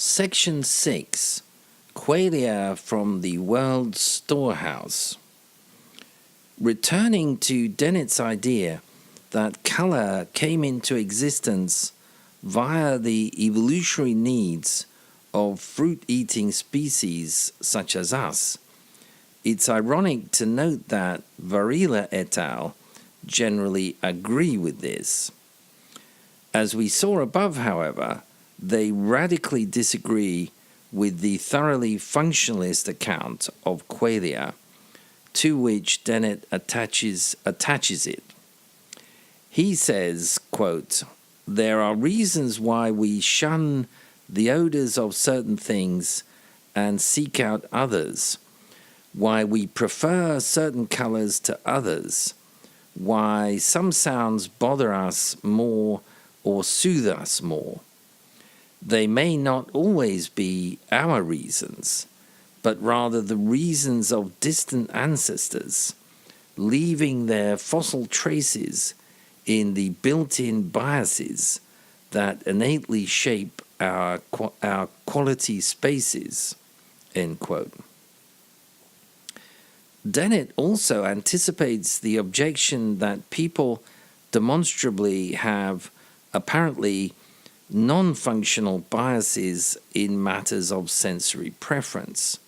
Section 6. Qualia from the World's Storehouse. Returning to Dennett's idea that color came into existence via the evolutionary needs of fruit-eating species such as us, it's ironic to note that Varela et al. Generally agree with this. As we saw above, however, they radically disagree with the thoroughly functionalist account of Qualia, to which Dennett attaches it. He says, quote, "There are reasons why we shun the odors of certain things and seek out others, why we prefer certain colors to others, why some sounds bother us more or soothe us more. They may not always be our reasons, but rather the reasons of distant ancestors, leaving their fossil traces in the built-in biases that innately shape our quality spaces," end quote. Dennett also anticipates the objection that people demonstrably have apparently non-functional biases in matters of sensory preference.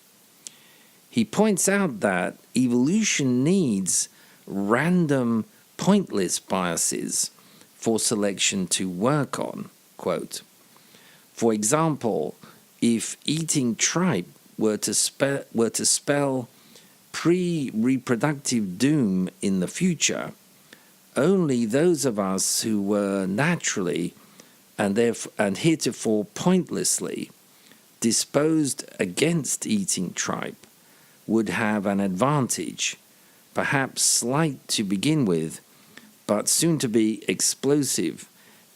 He points out that evolution needs random, pointless biases for selection to work on. Quote, "For example, if eating tripe were to spell pre-reproductive doom in the future, only those of us who were naturally and heretofore pointlessly disposed against eating tripe would have an advantage, perhaps slight to begin with, but soon to be explosive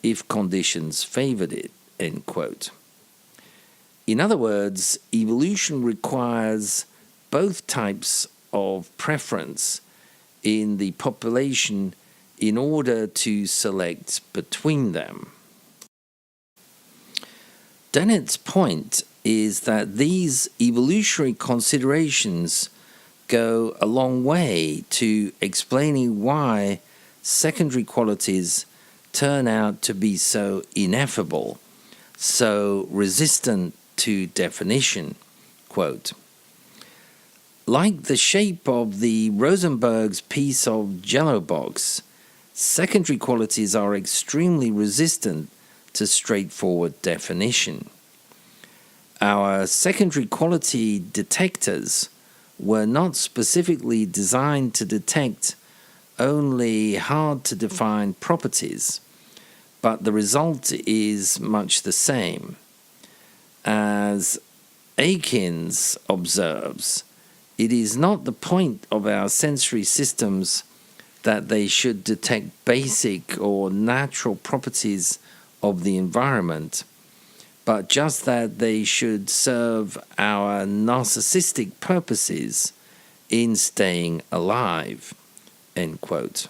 if conditions favored it," end quote. In other words, evolution requires both types of preference in the population in order to select between them. Dennett's point is that these evolutionary considerations go a long way to explaining why secondary qualities turn out to be so ineffable, so resistant to definition. Quote, "Like the shape of the Rosenberg's piece of Jell-O box, secondary qualities are extremely resistant to straightforward definition. Our secondary quality detectors were not specifically designed to detect only hard-to-define properties, but the result is much the same. As Aikins observes, it is not the point of our sensory systems that they should detect basic or natural properties of the environment, but just that they should serve our narcissistic purposes in staying alive," end quote.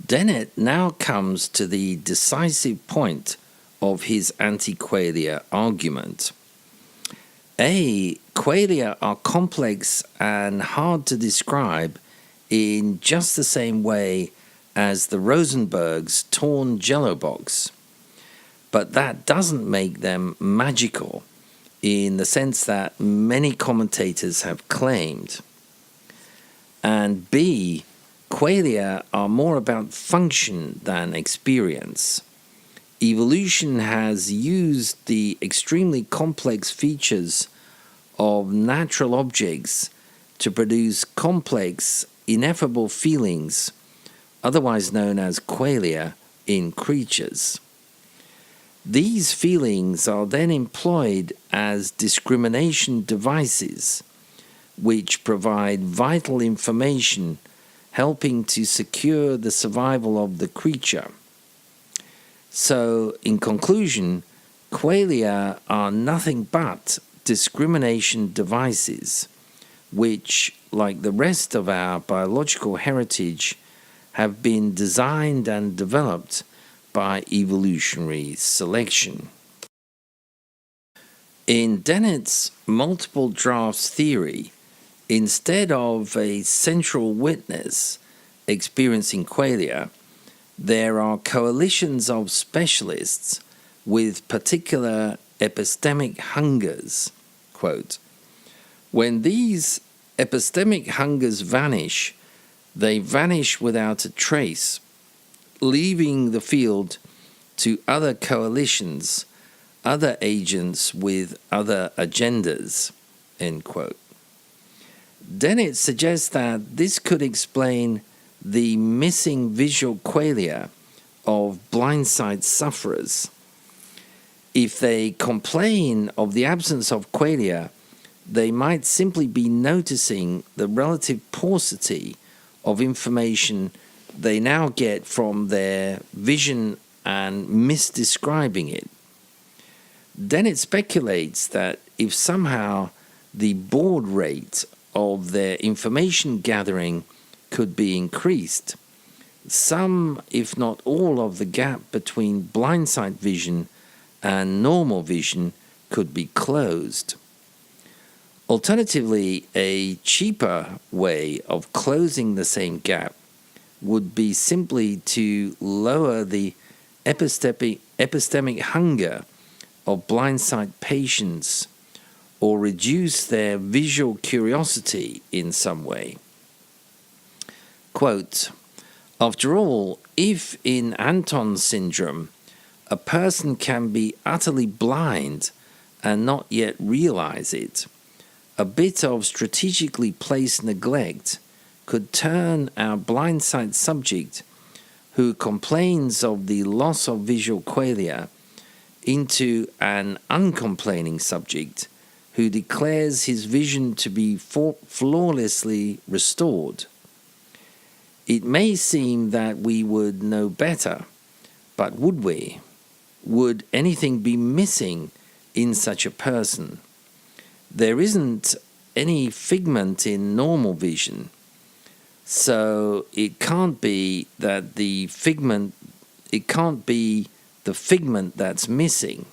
Dennett now comes to the decisive point of his anti-Qualia argument. Qualia are complex and hard to describe in just the same way as the Rosenberg's torn Jell-O box, but that doesn't make them magical in the sense that many commentators have claimed. And B, Qualia are more about function than experience. Evolution has used the extremely complex features of natural objects to produce complex, ineffable feelings, otherwise known as qualia, in creatures. These feelings are then employed as discrimination devices, which provide vital information helping to secure the survival of the creature. So, in conclusion, qualia are nothing but discrimination devices, which, like the rest of our biological heritage, have been designed and developed by evolutionary selection. In Dennett's multiple drafts theory, instead of a central witness experiencing qualia, there are coalitions of specialists with particular epistemic hungers. Quote, when these epistemic hungers vanish, they vanish without a trace, leaving the field to other coalitions, other agents with other agendas, end quote. Dennett suggests that this could explain the missing visual qualia of blindsight sufferers. If they complain of the absence of qualia, they might simply be noticing the relative paucity of information they now get from their vision and misdescribing it. Dennett speculates that if somehow the baud rate of their information gathering could be increased, some, if not all, of the gap between blindsight vision and normal vision could be closed. Alternatively, a cheaper way of closing the same gap would be simply to lower the epistemic hunger of blindsight patients or reduce their visual curiosity in some way. Quote, after all, if in Anton's syndrome a person can be utterly blind and not yet realize it, a bit of strategically placed neglect could turn our blindsight subject, who complains of the loss of visual qualia, into an uncomplaining subject who declares his vision to be flawlessly restored. It may seem that we would know better, but would we? Would anything be missing in such a person? There isn't any figment in normal vision, so it can't be that the figment that's missing.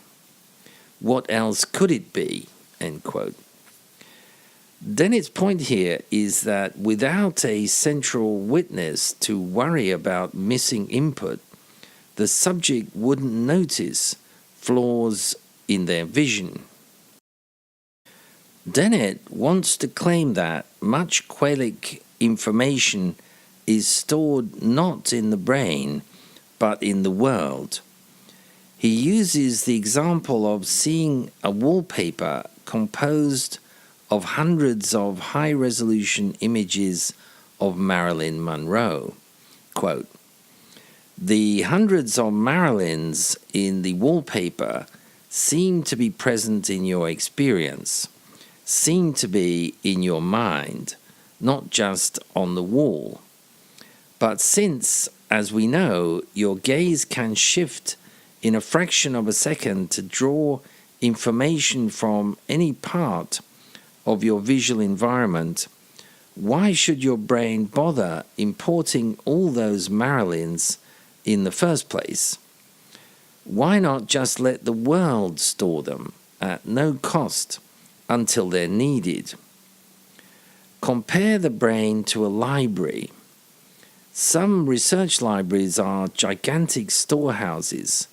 What else could it be? End quote. Dennett's point here is that without a central witness to worry about missing input, the subject wouldn't notice flaws in their vision. Dennett wants to claim that much qualic information is stored not in the brain, but in the world. He uses the example of seeing a wallpaper composed of hundreds of high-resolution images of Marilyn Monroe. Quote, the hundreds of Marilyns in the wallpaper seem to be present in your experience, seem to be in your mind, not just on the wall. But since, as we know, your gaze can shift in a fraction of a second to draw information from any part of your visual environment, why should your brain bother importing all those Marilyns in the first place? Why not just let the world store them at no cost until they're needed? Compare the brain to a library. Some research libraries are gigantic storehouses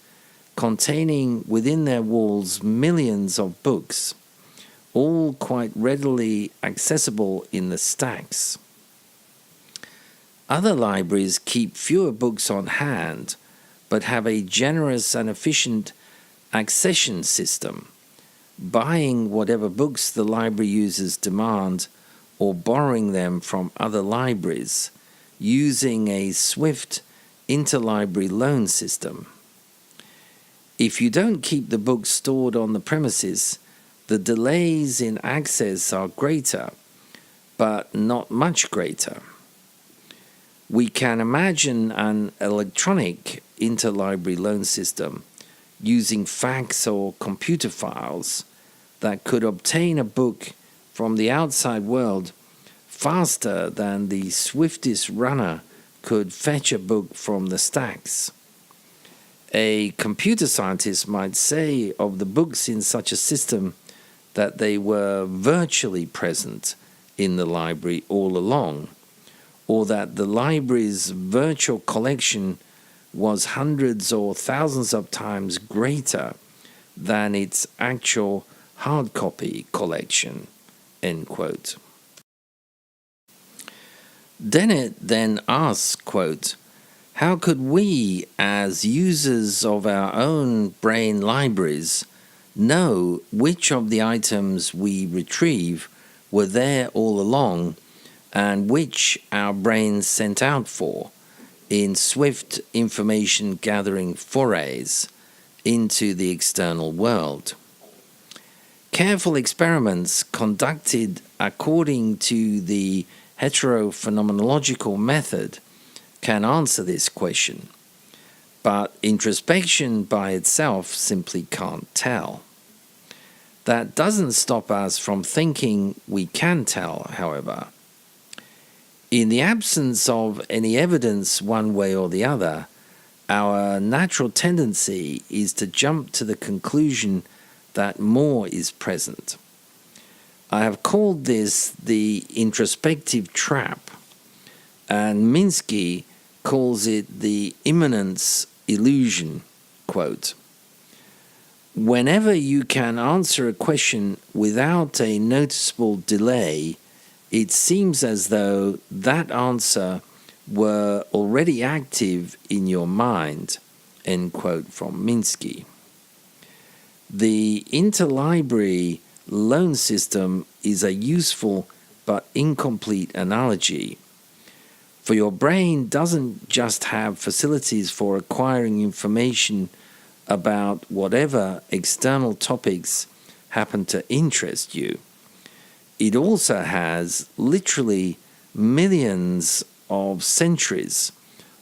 containing within their walls millions of books, all quite readily accessible in the stacks. Other libraries keep fewer books on hand, but have a generous and efficient accession system, buying whatever books the library users demand or borrowing them from other libraries, using a swift interlibrary loan system. If you don't keep the books stored on the premises, the delays in access are greater, but not much greater. We can imagine an electronic interlibrary loan system using fax or computer files that could obtain a book from the outside world faster than the swiftest runner could fetch a book from the stacks. A computer scientist might say of the books in such a system that they were virtually present in the library all along, or that the library's virtual collection was hundreds or thousands of times greater than its actual hard copy collection, end quote. Dennett then asks, quote, how could we, as users of our own brain libraries, know which of the items we retrieve were there all along and which our brains sent out for in swift information gathering forays into the external world? Careful experiments conducted according to the heterophenomenological method can answer this question, but introspection by itself simply can't tell. That doesn't stop us from thinking we can tell, however. In the absence of any evidence one way or the other, our natural tendency is to jump to the conclusion that more is present. I have called this the introspective trap, and Minsky calls it the immanence illusion, quote. Whenever you can answer a question without a noticeable delay, it seems as though that answer were already active in your mind, end quote from Minsky. The interlibrary loan system is a useful but incomplete analogy, for your brain doesn't just have facilities for acquiring information about whatever external topics happen to interest you. It also has literally millions of centuries,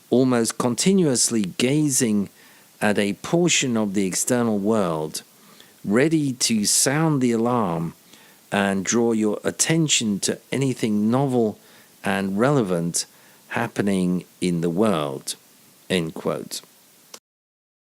almost continuously gazing at a portion of the external world, ready to sound the alarm and draw your attention to anything novel and relevant happening in the world, end quote.